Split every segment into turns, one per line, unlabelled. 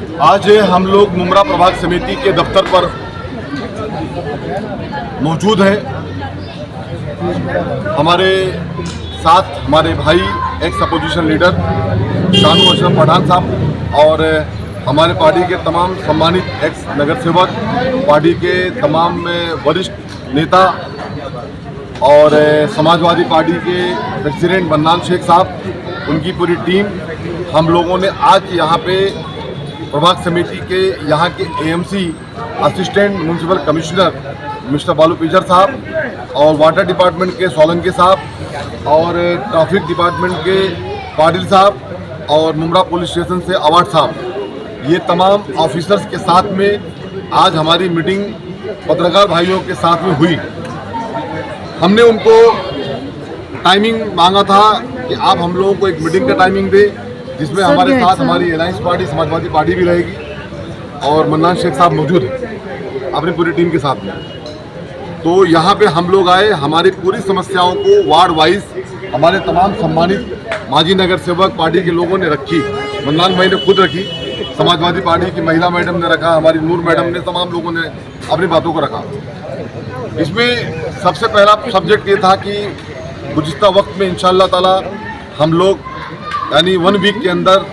आज हम लोग मुमरा प्रभाग समिति के दफ्तर पर मौजूद हैं। हमारे साथ हमारे भाई ex opposition leader Shanu Ashraf Pathan साहब और हमारे पार्टी के तमाम सम्मानित एक्स नगर सेवक, पार्टी के तमाम वरिष्ठ नेता और समाजवादी पार्टी के प्रेसिडेंट मन्नान शेख साहब, उनकी पूरी टीम, हम लोगों ने आज यहाँ पे प्रभाग समिति के यहाँ के AMC assistant municipal commissioner mister बालू पिजर साहब और वाटर डिपार्टमेंट के सोलंकी साहब और ट्रैफिक डिपार्टमेंट के पाटिल साहब और मुमरा पुलिस स्टेशन से अवार्ड साहब, ये तमाम ऑफिसर्स के साथ में आज हमारी मीटिंग पत्रकार भाइयों के साथ में हुई। हमने उनको टाइमिंग मांगा था कि आप हम लोगों को एक मीटिंग का टाइमिंग दे जिसमें हमारे साथ हमारी अलायंस पार्टी समाजवादी पार्टी भी रहेगी और मन्नान शेख साहब मौजूद हैं अपनी पूरी टीम के साथ में। तो यहाँ पे हम लोग आए, हमारी पूरी समस्याओं को वार्ड वाइज हमारे तमाम सम्मानित माजी नगर सेवक पार्टी के लोगों ने रखी। मन्नान भाई ने खुद रखी, समाजवादी पार्टी की महिला मैडम ने रखा, हमारी नूर मैडम ने, तमाम लोगों ने अपनी बातों को रखा। इसमें सबसे पहला सब्जेक्ट ये था कि गुज़िश्ता वक्त में इंशाअल्लाह ताला हम लोग यानी 1 वीक के अंदर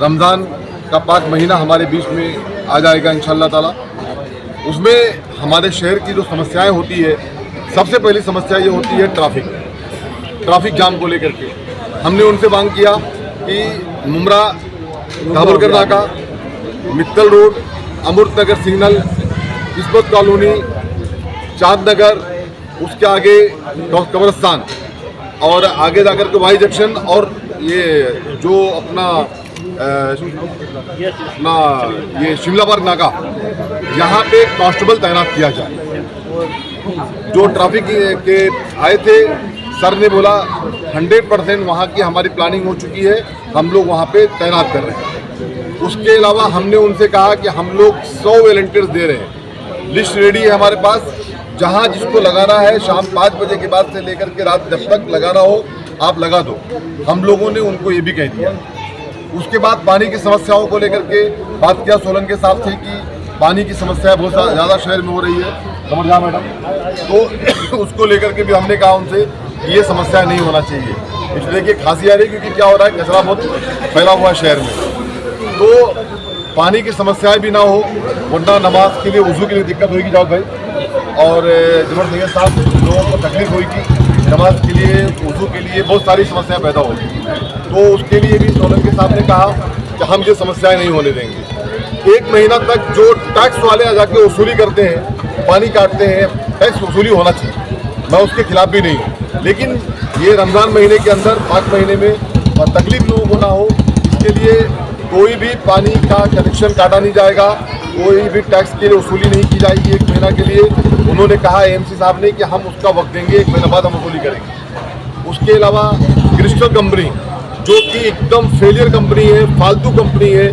रमज़ान का पाक महीना हमारे बीच में आ जाएगा इंशाअल्लाह ताला। उसमें हमारे शहर की जो समस्याएं होती है, सबसे पहली समस्या ये होती है ट्रैफिक जाम को लेकर के। हमने उनसे मांग किया कि मुमरा धाबुलकर नाका, मित्तल रोड, अमृत नगर सिग्नल, किस्मत कॉलोनी, चांद नगर, उसके आगे कब्रिस्तान और आगे जाकर के वाई जंक्शन और ये जो अपना ये शिमला पार्क नाका, यहाँ पे कांस्टेबल तैनात किया जाए। जो ट्रैफिक के आए थे, सर ने बोला 100% वहाँ की हमारी प्लानिंग हो चुकी है, हम लोग वहाँ पे तैनात कर रहे हैं। उसके अलावा हमने उनसे कहा कि हम लोग 100 वॉलंटियर्स दे रहे हैं, लिस्ट रेडी है हमारे पास, जहाँ जिसको लगाना है शाम 5 बजे के बाद से लेकर के रात जब तक लगाना हो आप लगा दो। हम लोगों ने उनको ये भी कह दिया। उसके बाद पानी की समस्याओं को लेकर के बात किया सोलंकी साहब से कि पानी की समस्या बहुत ज़्यादा शहर में हो रही है, समझ जा मैडम, तो उसको लेकर के भी हमने कहा उनसे कि ये समस्या नहीं होना चाहिए, इसलिए कि खांसी आ रही है क्योंकि क्या हो रहा है, कचरा बहुत फैला हुआ है शहर में। तो पानी की समस्याएं भी ना हो, वरना नमाज के लिए वज़ू के लिए दिक्कत होगी जाओ भाई, और जबर सैयद साहब लोगों को तकलीफ होगी, नमाज के लिए वज़ू के लिए बहुत सारी समस्याएं पैदा होगी। तो उसके लिए भी सोलंकी साहब ने कहा कि हम ये समस्याएं नहीं होने देंगे। 1 महीना तक जो टैक्स वाले जाके वसूली करते हैं, पानी काटते हैं, टैक्स वसूली होना चाहिए, मैं उसके खिलाफ भी नहीं हूँ, लेकिन ये रमज़ान महीने के अंदर 5 महीने में तकलीफ लोगों को ना हो, इसके लिए कोई भी पानी का कनेक्शन काटा नहीं जाएगा, कोई भी टैक्स के लिए वसूली नहीं की जाएगी 1 महीना के लिए। उन्होंने कहा एएमसी साहब ने कि हम उसका वक्त देंगे, 1 महीना बाद हम वसूली करेंगे। उसके अलावा क्रिस्टल कंपनी जो कि एकदम फेलियर कंपनी है, फालतू कंपनी है,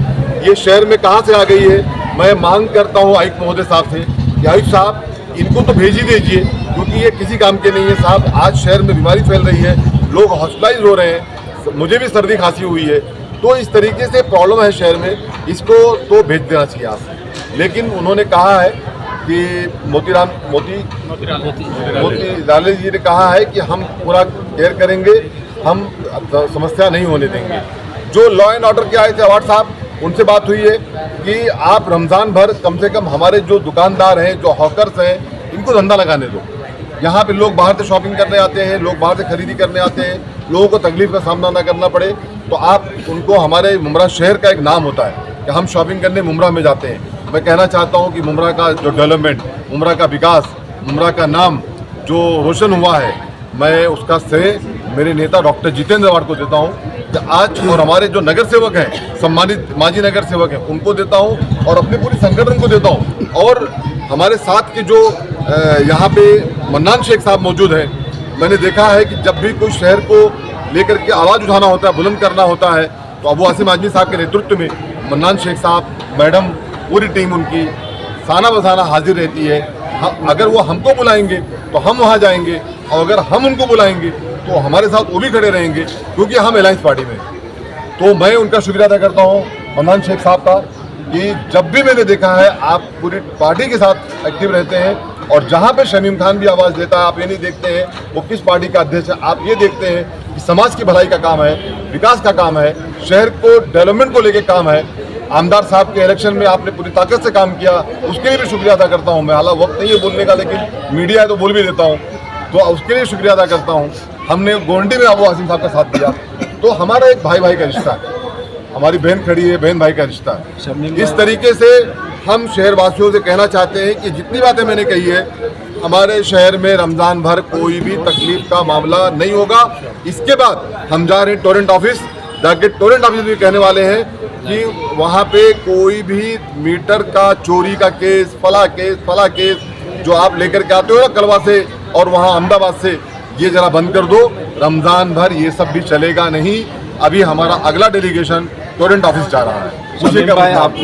ये शहर में कहाँ से आ गई है। मैं मांग करता हूँ आयुक्त महोदय साहब से कि आयुक्त साहब इनको तो भेज ही दीजिए, क्योंकि ये किसी काम के नहीं है साहब। आज शहर में बीमारी फैल रही है, लोग हॉस्पिटलाइज हो रहे हैं, मुझे भी सर्दी खांसी हुई है, तो इस तरीके से प्रॉब्लम है शहर में, इसको तो भेज देना चाहिए आप। लेकिन उन्होंने कहा है कि मोती लाले जी ने कहा है कि हम पूरा केयर करेंगे, हम समस्या नहीं होने देंगे। जो लॉ एंड ऑर्डर के आए थे अवार्ड साहब, उनसे बात हुई है कि आप रमज़ान भर कम से कम हमारे जो दुकानदार हैं, जो हॉकर्स हैं, इनको धंधा लगाने दो। यहाँ पे लोग बाहर से शॉपिंग करने आते हैं, लोग बाहर से खरीदी करने आते हैं, लोगों को तकलीफ का सामना ना करना पड़े, तो आप उनको, हमारे मुमरा शहर का एक नाम होता है कि हम शॉपिंग करने मुमरा में जाते हैं। मैं कहना चाहता हूँ कि मुमरा का जो डेवलपमेंट, मुमरा का विकास, मुमरा का नाम जो रोशन हुआ है, मैं उसका श्रेय मेरे नेता डॉक्टर जितेंद्र अवार्ड को देता हूँ कि आज, और हमारे जो नगर सेवक हैं, सम्मानित माजी नगर सेवक हैं, उनको देता हूँ और अपने पूरी संगठन को देता हूँ। और हमारे साथ के जो यहाँ पे मन्नान शेख साहब मौजूद हैं, मैंने देखा है कि जब भी कोई शहर को लेकर के आवाज़ उठाना होता है, बुलंद करना होता है, तो अबू आसिम आजमी साहब के नेतृत्व में मन्नान शेख साहब, मैडम, पूरी टीम उनकी साना बसाना हाजिर रहती है। अगर वो हमको बुलाएंगे तो हम वहाँ जाएंगे, और अगर हम उनको बुलाएंगे तो हमारे साथ वो भी खड़े रहेंगे, क्योंकि हम अलायंस पार्टी में। तो मैं उनका शुक्रिया अदा करता हूँ मन्नान शेख साहब का, कि जब भी मैंने देखा है आप पूरी पार्टी के साथ एक्टिव रहते हैं और जहां पे शमीम खान भी आवाज़ देता है आप ये नहीं देखते हैं वो किस पार्टी का अध्यक्ष है, आप ये देखते हैं कि समाज की भलाई का काम है, विकास का काम है, शहर को डेवलपमेंट को लेके काम है। आमदार साहब के इलेक्शन में आपने पूरी ताकत से काम किया, उसके लिए भी शुक्रिया अदा करता हूँ मैं। हालांकि वक्त नहीं है बोलने का, लेकिन मीडिया है तो बोल भी देता हूँ, तो उसके लिए शुक्रिया अदा करता हूँ। हमने गोंडी में अबू हासिम साहब का साथ दिया, तो हमारा एक भाई भाई का रिश्ता है, हमारी बहन खड़ी है, बहन भाई का रिश्ता है। इस तरीके से हम शहरवासियों से कहना चाहते हैं कि जितनी बातें मैंने कही है, हमारे शहर में रमज़ान भर कोई भी तकलीफ का मामला नहीं होगा। इसके बाद हम जा रहे हैं टोरेंट ऑफिस, जाके टोरेंट ऑफिस भी कहने वाले हैं कि वहाँ पे कोई भी मीटर का चोरी का केस, फला केस जो आप लेकर के आते हो ना कलवा से और वहाँ अहमदाबाद से, ये जरा बंद कर दो। रमज़ान भर ये सब भी चलेगा नहीं। अभी हमारा अगला डेलीगेशन टोरेंट ऑफिस जा रहा है।
शमीम भाई, आप